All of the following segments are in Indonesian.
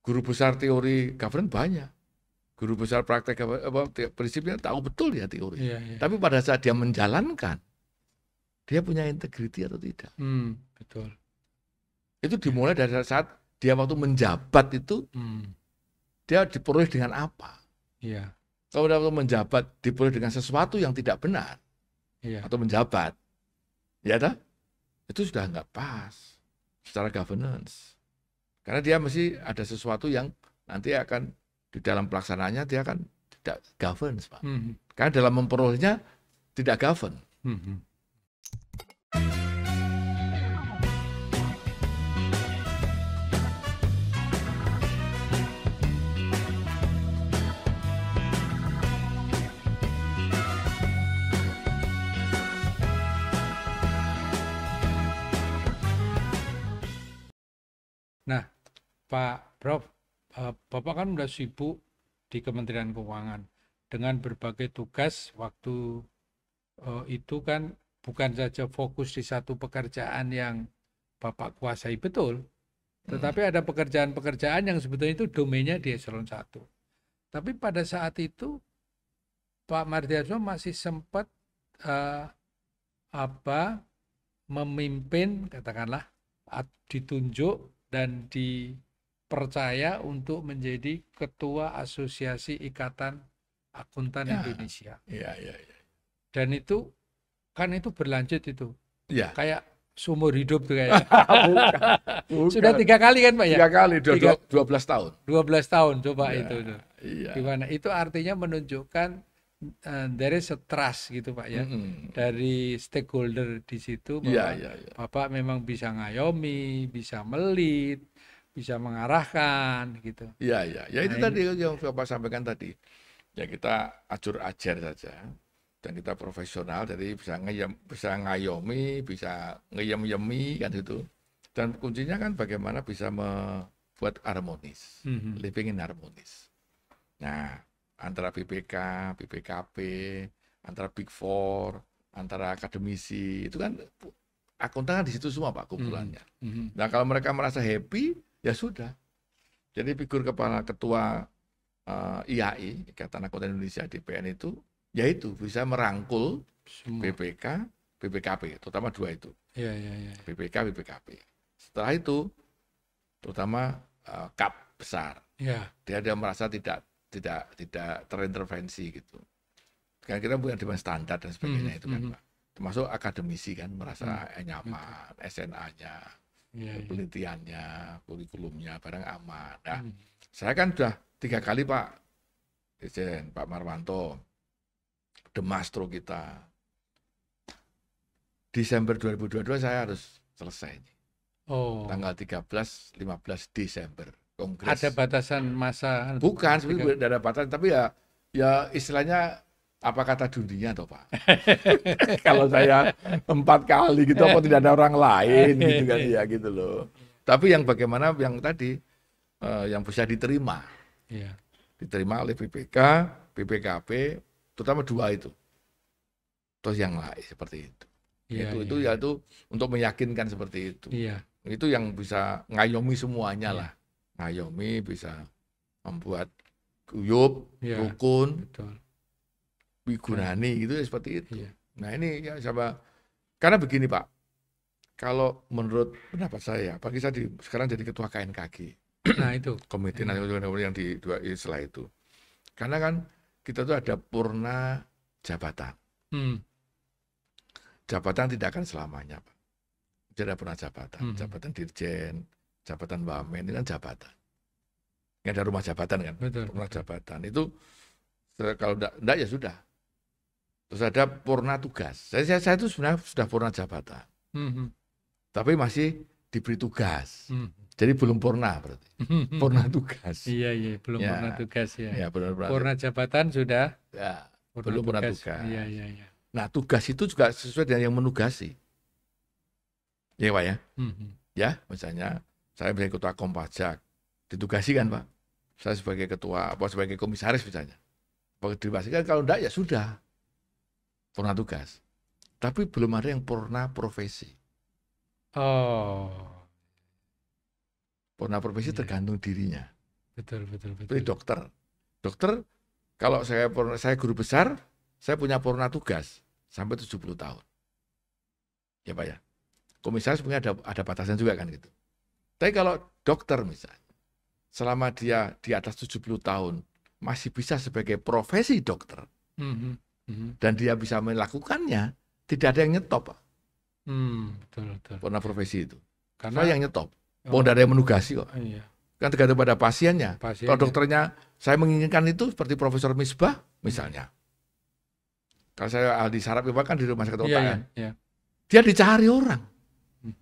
Guru besar teori governance banyak. Guru besar praktek prinsipnya tahu betul ya teori. Tapi pada saat dia menjalankan, dia punya integriti atau tidak. Betul. Itu dimulai dari saat dia waktu menjabat itu, dia diperoleh dengan apa? Kalau dia waktu menjabat diperoleh dengan sesuatu yang tidak benar, atau menjabat, ya dah, itu sudah nggak pas secara governance. Karena dia mesti ada sesuatu yang nanti akan di dalam pelaksanaannya dia akan tidak govern, Pak. Karena dalam memperolehnya tidak govern. Nah, Pak Prof, Bapak kan udah sibuk di Kementerian Keuangan dengan berbagai tugas. Waktu itu kan bukan saja fokus di satu pekerjaan yang Bapak kuasai betul, tetapi ada pekerjaan-pekerjaan yang sebetulnya itu domainnya di eselon 1. Tapi pada saat itu Pak Mardiarso masih sempat memimpin, katakanlah, ditunjuk dan dipercaya untuk menjadi Ketua Asosiasi Ikatan Akuntan Indonesia. Dan itu kan itu berlanjut itu. Kayak seumur hidup tuh kayaknya. Bukan. Sudah 3 kali kan Pak ya? 3 kali, 12 tahun. 12 tahun coba Ya, itu. iya. Gimana? Itu artinya menunjukkan there is a trust gitu Pak ya. Dari stakeholder di situ bahwa Bapak memang bisa ngayomi, bisa melit, bisa mengarahkan gitu. Ya itu tadi yang Bapak sampaikan tadi. Ya kita acur-ajar saja. Dan kita profesional, jadi bisa ngayomi, bisa ngeyem-yemi kan itu. Dan kuncinya kan bagaimana bisa membuat harmonis, living in harmonis. Nah, antara BPK, BPKP, antara Big Four, antara akademisi, itu kan akuntan di situ semua Pak kumpulannya. Nah, kalau mereka merasa happy, ya sudah. Jadi figur kepala ketua IAI, Ikatan Akuntan Indonesia DPN itu, yaitu bisa merangkul semua. BPK, BPKP, terutama 2 itu. BPK, BPKP. Setelah itu, terutama KAP besar. Dia merasa tidak terintervensi gitu. Kan kita punya demand standar dan sebagainya itu kan Pak. Termasuk akademisi kan merasa nyaman, SNA-nya, penelitiannya, kurikulumnya barang aman. Nah, saya kan sudah 3 kali Pak Dirjen, Pak Marwanto, The Mastro kita. Desember 2022 saya harus selesai. Tanggal 13-15 Desember. Kongres. Ada batasan masa? Bukan, sebenarnya tidak ada batasan, tapi ya istilahnya apa kata dunia toh Pak. Kalau saya 4 kali gitu, apa tidak ada orang lain gitu kan ya gitu loh. Tapi yang bagaimana yang tadi yang bisa diterima, diterima oleh BPK, BPKP, terutama 2 itu. Terus yang lain seperti itu. Itu untuk meyakinkan seperti itu. Itu yang bisa ngayomi semuanya lah. Ngayomi bisa membuat guyup, rukun, wigunani gitu seperti itu. Nah ini ya sama, karena begini Pak, kalau menurut pendapat saya, bagi saya sekarang jadi ketua KNKG. Nah itu. Komite Nasional yang di 2 istilah itu. Karena kan kita tuh ada purna jabatan. Jabatan tidak akan selamanya Pak. Jadi ada purna jabatan, jabatan dirjen, jabatan wamen, ini kan jabatan. Ini ada rumah jabatan kan, purna jabatan. Itu kalau enggak ya sudah. Terus ada purna tugas. Saya itu sebenarnya sudah purna jabatan. Tapi masih diberi tugas. Jadi belum purna berarti. Purna tugas. Iya, belum purna tugas ya. Ya purna jabatan sudah. Ya, belum purna tugas. Iya. Nah, tugas itu juga sesuai dengan yang menugasi. Ya Pak ya. Ya, misalnya saya sebagai ketua Kompajak, ditugasi kan Pak. Saya sebagai ketua, sebagai komisaris misalnya. Dibasikan, kalau enggak ya sudah. Purna tugas. Tapi belum ada yang purna profesi. Purna profesi tergantung dirinya. betul, betul, Seperti betul. dokter. Dokter, kalau saya guru besar, saya punya purna tugas sampai 70 tahun. Ya Pak ya. Komisaris sebenarnya ada batasan juga kan gitu. Tapi kalau dokter misalnya, selama dia di atas 70 tahun masih bisa sebagai profesi dokter Mhm, mhm. dan dia bisa melakukannya, tidak ada yang nyetop Pak, Betul, betul. purna profesi itu. Karena Saya yang nyetop. Mau oh, ada yang menugasi kok. iya, Kan tergantung pada pasiennya. Kalau pasiennya. dokternya saya menginginkan itu seperti Profesor Misbah misalnya. Kalau saya ahli saraf itu kan di rumah sakit Iya, otak iya, kan. iya. Dia dicari orang. Hmm,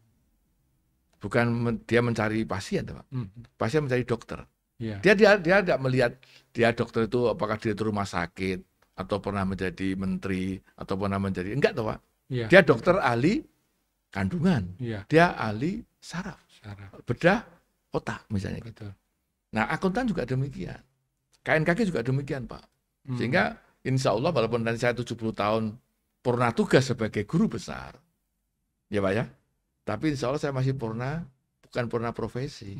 Bukan dia mencari pasien, Pak. hmm, Pasien mencari dokter. iya, Dia tidak melihat dia dokter itu apakah dia itu rumah sakit atau pernah menjadi menteri atau pernah menjadi enggak toh, Pak. iya, Dia dokter ahli kandungan. iya, Dia ahli saraf, saraf. bedah otak misalnya gitu. Betul. Nah, akuntan juga demikian. KNKG juga demikian, Pak. Hmm, Sehingga insya Allah walaupun nanti saya 70 tahun purna tugas sebagai guru besar, ya Pak ya, tapi insya Allah saya masih bukan purna profesi.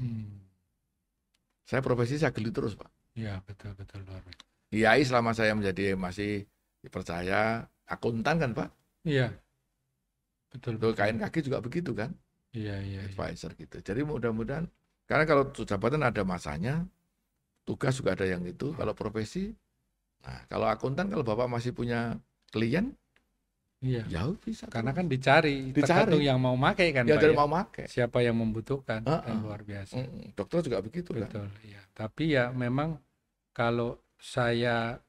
Saya profesi saya geli terus, Pak. Iya, betul, betul, luar biasa. Kiai selama saya masih dipercaya, akuntan kan, Pak. Iya, betul, Tuh betul. KNKG juga begitu kan, Iya, iya, iya. advisor gitu. Jadi mudah-mudahan, karena kalau jabatan ada masanya, tugas juga ada yang itu. Kalau profesi, nah kalau akuntan kalau Bapak masih punya klien, Iya. ya bisa. Karena kan dicari, Dicari. tergantung yang mau pakai kan, Ya Pak dari ya. mau pakai. Siapa yang membutuhkan dan Heeh. luar biasa. Dokter juga begitu kan. Betul, iya. Tapi ya memang kalau saya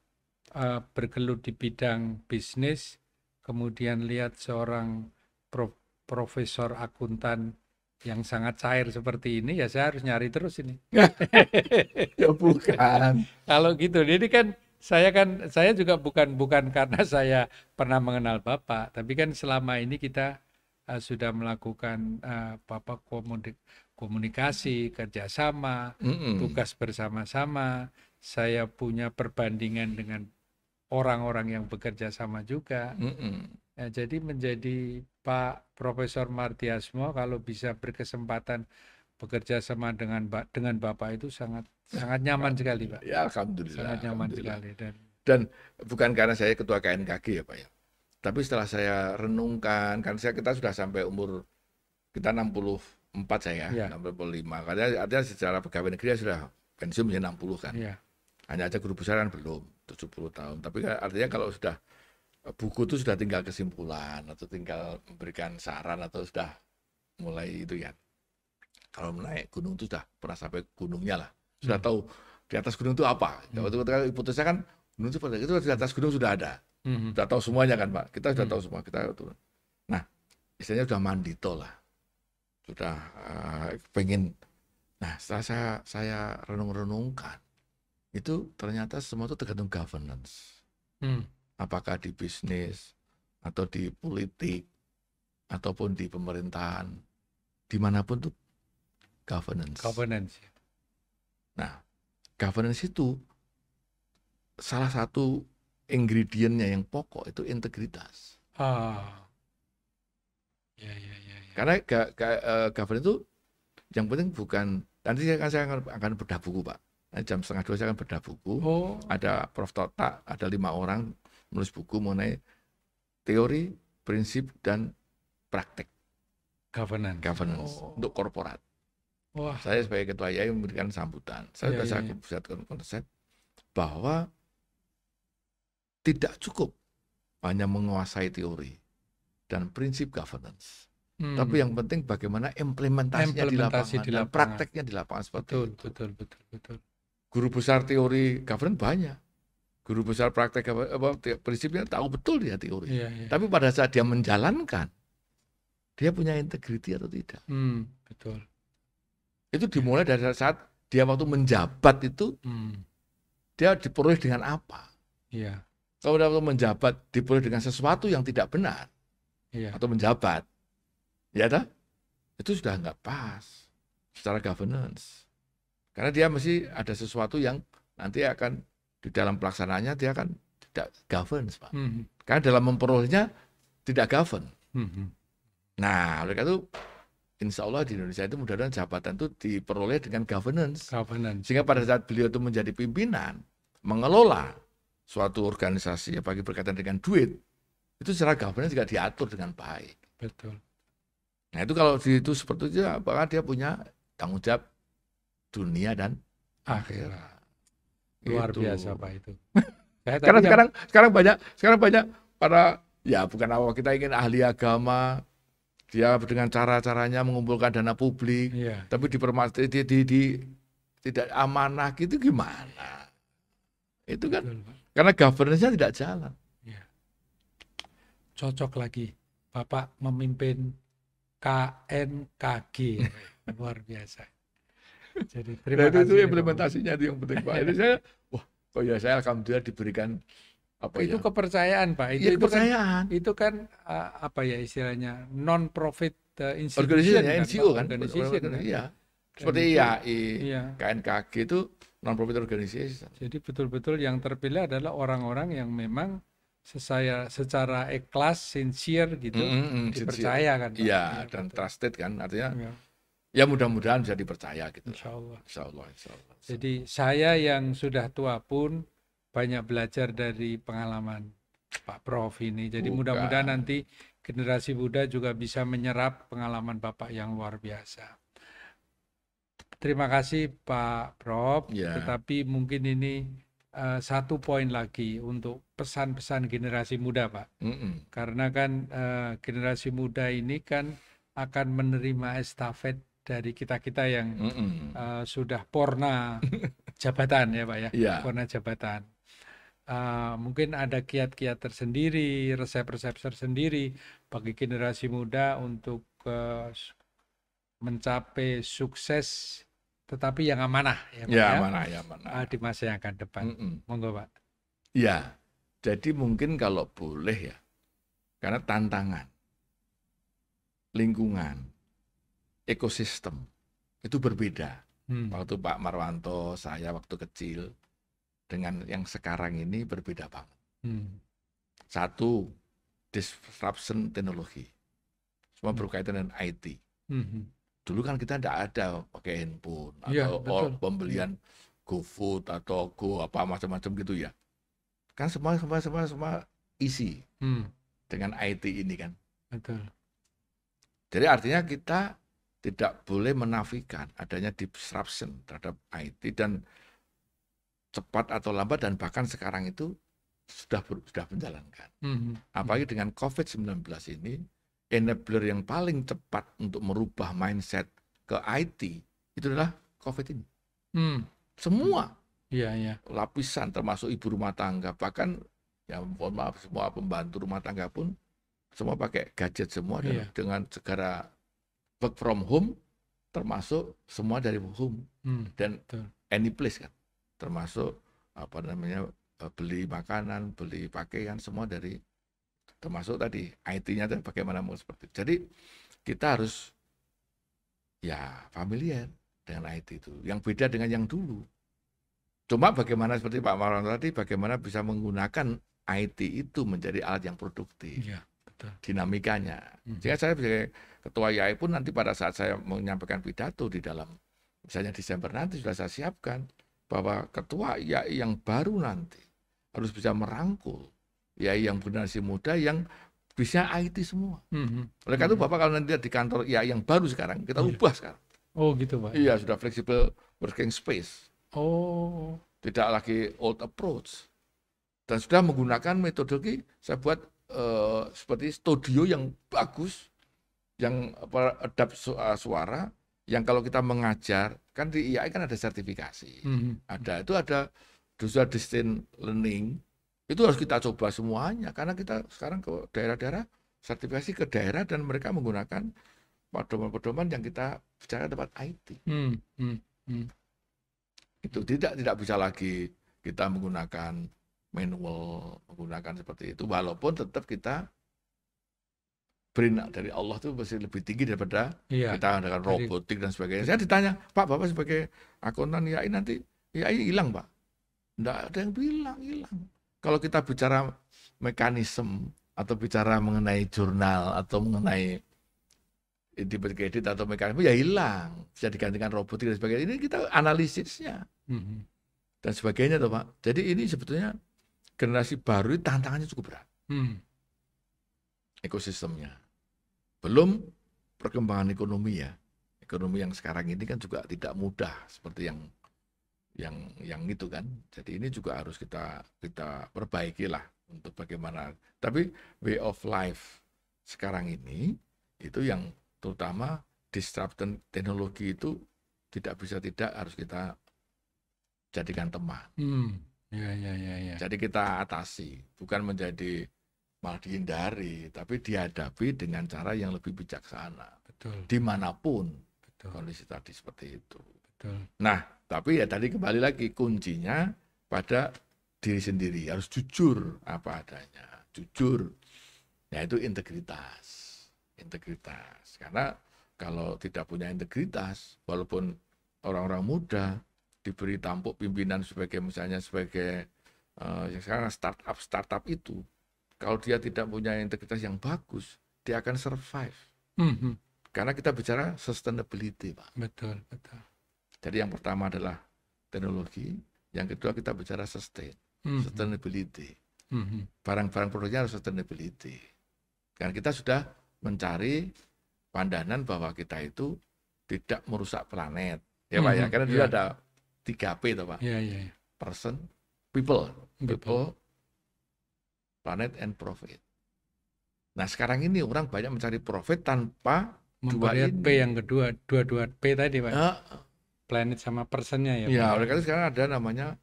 bergelut di bidang bisnis, kemudian lihat seorang profesor akuntan yang sangat cair seperti ini, ya saya harus nyari terus ini. Ya bukan. Kalau gitu, jadi kan saya juga bukan karena saya pernah mengenal Bapak, tapi kan selama ini kita sudah melakukan komunikasi, kerjasama, tugas bersama-sama. Saya punya perbandingan dengan orang-orang yang bekerja sama juga. Ya, jadi menjadi Pak Profesor Martiasmo kalau bisa berkesempatan bekerja sama dengan Bapak itu sangat nyaman sekali, Pak. Ya alhamdulillah. Sangat nyaman Alhamdulillah. sekali Dan bukan karena saya ketua KNKG ya Pak ya. Tapi setelah saya renungkan, kan kita sudah sampai umur kita 64 saya, Ya. 65. Karena artinya secara pegawai negeri sudah pensiun menjadi 60 kan. Ya. Hanya aja guru besar kan belum 70 tahun. Tapi artinya kalau sudah buku itu sudah tinggal kesimpulan atau tinggal memberikan saran atau sudah mulai itu ya. Kalau naik gunung itu sudah pernah sampai gunungnya lah. Sudah tahu di atas gunung itu apa. Kalau hipotesa kan gunung itu di atas gunung sudah ada. Sudah tahu semuanya kan Pak. Kita sudah tahu semua. Kita turun. Nah, istilahnya sudah mandito lah. Sudah pengen. Nah, setelah saya renung-renungkan, itu ternyata semua itu tergantung governance. Apakah di bisnis atau di politik ataupun di pemerintahan, dimanapun tuh governance. Nah, governance itu salah satu ingredientnya yang pokok itu integritas. Karena governance itu yang penting bukan, nanti saya akan bedah buku Pak. Nanti jam 1:30 saya akan bedah buku. Ada Prof. Tota, ada 5 orang menulis buku mengenai teori, prinsip, dan praktek governance untuk korporat. Saya sebagai ketua IAI memberikan sambutan. Saya sudah konsep bahwa tidak cukup hanya menguasai teori dan prinsip governance. Tapi yang penting bagaimana implementasinya di lapangan dan prakteknya di lapangan seperti itu. Betul. Guru besar teori governance banyak. Guru besar praktek prinsipnya tahu betul dia teori. Tapi pada saat dia menjalankan, dia punya integriti atau tidak. Betul. Itu dimulai dari saat dia waktu menjabat itu, dia diperoleh dengan apa? Kalau dia waktu menjabat diperoleh dengan sesuatu yang tidak benar, atau menjabat, ya dah, itu sudah nggak pas secara governance. Karena dia mesti ada sesuatu yang nanti akan di dalam pelaksanaannya dia akan tidak govern, Pak. Karena dalam memperolehnya tidak govern. Nah, oleh karena itu insya Allah di Indonesia itu mudah-mudahan jabatan itu diperoleh dengan governance. Governance. Sehingga pada saat beliau itu menjadi pimpinan, mengelola suatu organisasi, apalagi berkaitan dengan duit, itu secara governance juga diatur dengan baik. Betul. Nah itu kalau itu seperti itu, apakah dia punya tanggung jawab dunia dan Akhirat. Luar Itu. biasa Pak itu. Saya Karena tadi sekarang banyak para, ya bukan apa kita ingin ahli agama, dia dengan cara-caranya mengumpulkan dana publik, Iya. tapi tidak amanah gitu gimana? Itu kan Betul, Pak. karena governance-nya tidak jalan. Iya. Cocok lagi Bapak memimpin KNKG. Luar biasa. Jadi Nah terima itu kasih nih, Pak. implementasinya itu yang penting Pak. Ini saya, wah, oh ya saya alhamdulillah diberikan apa Itu ya? kepercayaan Pak. Iya kepercayaan. Itu kan apa ya istilahnya non-profit institution Organisasi ya, kan, NGO Pak? kan, Organization kan. iya. Dan Seperti itu, IAI, iya. KNKG itu non-profit organization. Jadi betul-betul yang terpilih adalah orang-orang yang memang secara ikhlas, sincere gitu, dipercaya kan Pak. Iya, dan betul. trusted kan, artinya Iya, ya mudah-mudahan bisa dipercaya gitu. insya Allah. Insya Allah, insya Allah. Jadi saya yang sudah tua pun banyak belajar dari pengalaman Pak Prof ini. Jadi Bukan. mudah-mudahan nanti generasi muda juga bisa menyerap pengalaman Bapak yang luar biasa. Terima kasih Pak Prof. Ya. Tetapi mungkin ini satu poin lagi untuk pesan-pesan generasi muda Pak. Karena kan generasi muda ini kan akan menerima estafet dari kita-kita yang sudah porna jabatan ya Pak ya, Iya. porna jabatan. Mungkin ada kiat-kiat tersendiri, resep-resep tersendiri bagi generasi muda untuk mencapai sukses tetapi yang amanah ya Pak Ya, ya, amanah, ya amanah. di masa yang akan depan. Monggo Pak. Ya, jadi mungkin kalau boleh ya, karena tantangan, lingkungan, ekosistem itu berbeda. Waktu Pak Marwanto, saya waktu kecil, dengan yang sekarang ini berbeda banget. Satu, disruption teknologi. Semua berkaitan dengan IT. Dulu kan kita tidak ada pakai handphone Iya, atau betul. pembelian GoFood atau Go apa macam-macam gitu ya. Kan semua isi dengan IT ini kan. Betul. Jadi artinya kita tidak boleh menafikan adanya disruption terhadap IT dan cepat atau lambat dan bahkan sekarang itu sudah menjalankan. Apalagi dengan COVID-19 ini, enabler yang paling cepat untuk merubah mindset ke IT itu adalah COVID ini. Semua Iya. lapisan termasuk ibu rumah tangga, bahkan ya mohon maaf semua pembantu rumah tangga pun semua pakai gadget semua dengan segala work from home, termasuk semua dari home dan any place kan, termasuk apa namanya beli makanan, beli pakaian semua dari, termasuk tadi IT-nya itu bagaimana mau seperti itu. Jadi kita harus ya familiar dengan IT itu, yang beda dengan yang dulu. Cuma bagaimana seperti Pak Marwan tadi, bagaimana bisa menggunakan IT itu menjadi alat yang produktif. Iya, betul. Dinamikanya. Sehingga saya sebagai ketua YAI pun nanti pada saat saya menyampaikan pidato di dalam misalnya Desember nanti sudah saya siapkan bahwa ketua YAI yang baru nanti harus bisa merangkul YAI yang generasi muda yang bisa IT semua. Oleh karena itu Bapak kalau nanti di kantor YAI yang baru sekarang kita ubah sekarang. Oh gitu Pak. Iya, sudah flexible working space. Oh. Tidak lagi old approach. Dan sudah menggunakan metodologi, saya buat seperti studio yang bagus, yang adapt suara, yang kalau kita mengajar, kan di IAI kan ada sertifikasi. Ada dosa distance learning, itu harus kita coba semuanya, karena kita sekarang ke daerah-daerah, sertifikasi ke daerah dan mereka menggunakan pedoman-pedoman yang kita bicara tempat IT. Itu tidak bisa lagi kita menggunakan manual, menggunakan seperti itu, walaupun tetap kita brain dari Allah itu masih lebih tinggi daripada kita dengan robotik dan sebagainya. Saya ditanya, Pak, Bapak sebagai akuntan YAI nanti YAI hilang, Pak? Enggak ada yang bilang hilang. Kalau kita bicara mekanisme atau bicara mengenai jurnal atau mengenai debit kredit atau mekanisme ya hilang, bisa digantikan robotik dan sebagainya. Ini kita analisisnya dan sebagainya toh Pak. Jadi ini sebetulnya generasi baru ini tantangannya cukup berat. Ekosistemnya. Belum perkembangan ekonomi ya. Ekonomi yang sekarang ini kan juga tidak mudah seperti yang itu kan. Jadi ini juga harus kita perbaiki lah untuk bagaimana. Tapi way of life sekarang ini itu yang terutama disruption teknologi itu tidak bisa tidak harus kita jadikan teman. Ya. Jadi kita atasi, bukan menjadi malah dihindari, tapi dihadapi dengan cara yang lebih bijaksana. Betul. Dimanapun kondisi tadi seperti itu. Nah, tapi ya tadi kembali lagi kuncinya pada diri sendiri, harus jujur apa adanya, jujur, yaitu integritas. Karena kalau tidak punya integritas, walaupun orang-orang muda diberi tampuk pimpinan misalnya sebagai yang sekarang startup itu, kalau dia tidak punya integritas yang bagus, dia akan survive. Karena kita bicara sustainability, Pak. Betul. Jadi yang pertama adalah teknologi, yang kedua kita bicara sustainability. Barang-barang produknya harus sustainability. Karena kita sudah mencari pandangan bahwa kita itu tidak merusak planet. Ya Pak ya, karena dulu ada 3P itu Pak. Person, people, planet and profit. Nah sekarang ini orang banyak mencari profit tanpa memperlihat dua P yang kedua, dua P tadi Pak. Planet sama personnya ya. Ya, oleh karena sekarang ada namanya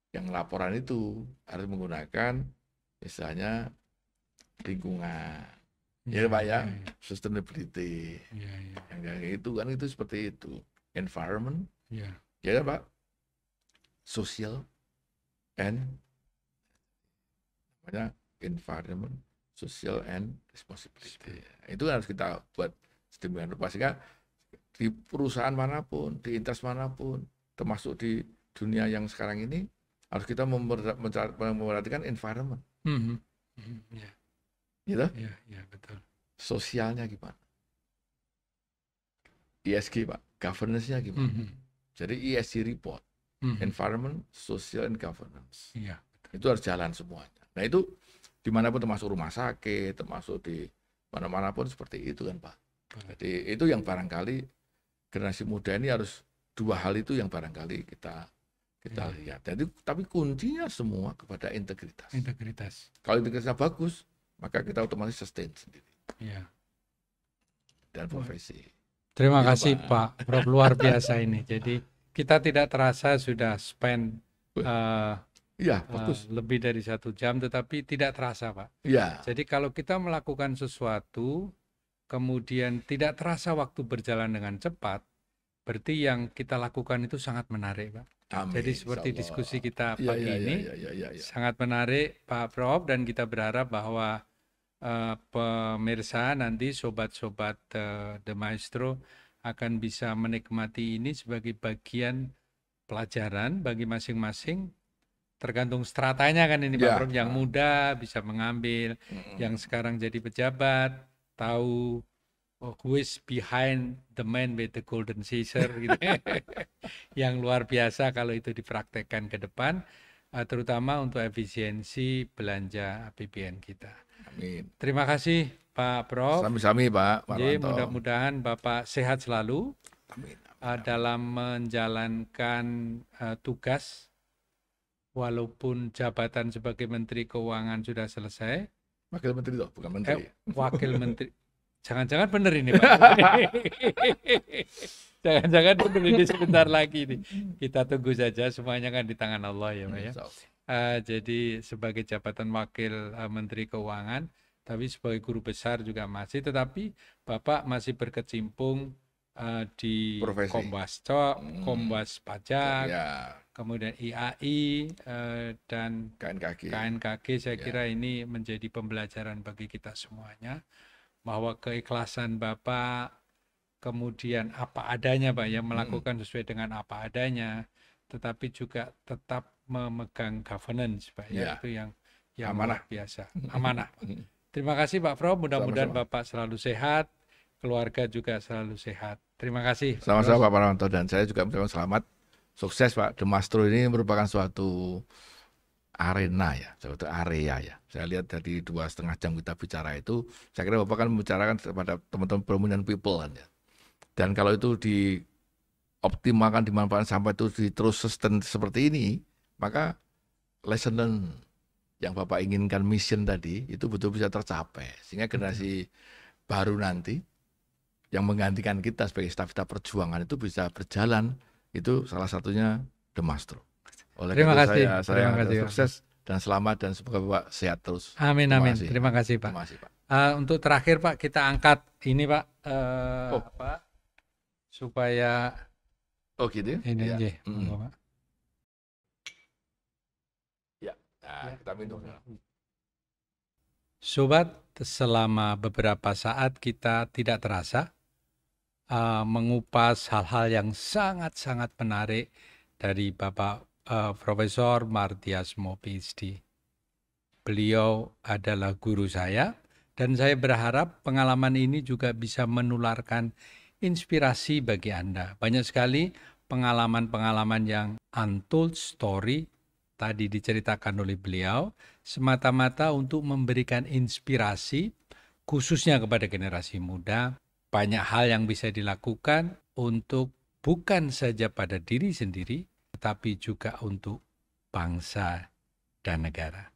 yang laporan itu harus menggunakan misalnya lingkungan. Ya Pak ya, sustainability. Yang kayak itu kan itu seperti itu. Environment. Ya Pak. Social and environment, social and responsibility. Itu harus kita buat sedemikian rupa sehingga di perusahaan manapun, di intas manapun, termasuk di dunia yang sekarang ini harus kita memperhatikan environment. Gitu? Ya, betul. Sosialnya gimana? ESG Pak, governance-nya gimana? Jadi ESG report, environment, social and governance. Itu harus jalan semuanya. Nah itu dimanapun termasuk rumah sakit, termasuk di mana-mana pun seperti itu kan Pak. Jadi itu yang barangkali generasi muda ini harus dua hal itu yang barangkali kita lihat. Jadi tapi kuncinya semua kepada integritas. Kalau integritasnya bagus, maka kita otomatis sustain sendiri. Dan profesi. Terima kasih Pak Prof, luar biasa ini. Jadi kita tidak terasa sudah spend lebih dari 1 jam, tetapi tidak terasa Pak. Jadi kalau kita melakukan sesuatu, kemudian tidak terasa waktu berjalan dengan cepat, berarti yang kita lakukan itu sangat menarik Pak. Amin, jadi seperti diskusi kita pagi ini, sangat menarik Pak Prof, dan kita berharap bahwa pemirsa nanti sobat-sobat The Maestro akan bisa menikmati ini sebagai bagian pelajaran bagi masing-masing. Tergantung stratanya kan ini Pak Prof, yang muda bisa mengambil, yang sekarang jadi pejabat tahu who is behind the man with the golden scissor gitu. Yang luar biasa kalau itu dipraktekkan ke depan, terutama untuk efisiensi belanja APBN kita. Amin. Terima kasih Pak Prof. Sami-sami Pak Jadi mudah-mudahan Bapak sehat selalu. Amin. Dalam menjalankan tugas. Walaupun jabatan sebagai Menteri Keuangan sudah selesai. Wakil Menteri toh, bukan Menteri. Wakil Menteri. Jangan-jangan benar ini Pak. Jangan-jangan benar ini sebentar lagi nih. Kita tunggu saja, semuanya kan di tangan Allah ya Pak ya. Jadi sebagai jabatan Wakil Menteri Keuangan, tapi sebagai guru besar juga masih. Tetapi Bapak masih berkecimpung di Komwas Pajak, kemudian IAI dan KNKG. Saya kira ini menjadi pembelajaran bagi kita semuanya, bahwa keikhlasan Bapak, kemudian apa adanya Pak ya, melakukan sesuai dengan apa adanya, tetapi juga tetap memegang governance Pak ya, itu yang luar biasa, amanah. Terima kasih Pak Prof, mudah-mudahan Bapak selalu sehat, keluarga juga selalu sehat. Terima kasih, Pak Sama-sama Prof. Pak Parwanto, dan saya juga mengucapkan selamat sukses Pak. The Mastro ini merupakan suatu arena ya, suatu area ya. Saya lihat dari 2,5 jam kita bicara itu, saya kira Bapak kan membicarakan kepada teman-teman prominent people kan ya. Dan kalau itu dioptimalkan, dimanfaatkan sampai itu terus sustain seperti ini, maka lesson learned yang Bapak inginkan, mission tadi, itu betul bisa tercapai. Sehingga generasi baru nanti yang menggantikan kita sebagai staf perjuangan itu bisa berjalan. Itu salah satunya The Mastro. Oleh Terima itu kasih, saya terima kasih, Pak. sukses dan selamat dan semoga Bapak sehat terus. Amin, Terima amin. kasih. Terima kasih, Pak. Terima kasih, Pak. Untuk terakhir, Pak, kita angkat ini, Pak, Oh. supaya Oh gitu ya? ini Ya. aja, monggo, Pak. Ya. Nah, kita minum. Sobat, selama beberapa saat kita tidak terasa mengupas hal-hal yang sangat-sangat menarik dari Bapak Profesor Martiasmo PhD. Beliau adalah guru saya dan saya berharap pengalaman ini juga bisa menularkan inspirasi bagi Anda. Banyak sekali pengalaman-pengalaman yang untold story tadi diceritakan oleh beliau semata-mata untuk memberikan inspirasi khususnya kepada generasi muda. Banyak hal yang bisa dilakukan untuk bukan saja pada diri sendiri, tetapi juga untuk bangsa dan negara.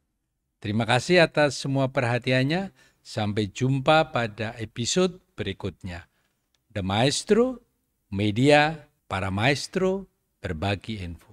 Terima kasih atas semua perhatiannya. Sampai jumpa pada episode berikutnya. The Maestro, media para maestro berbagi info.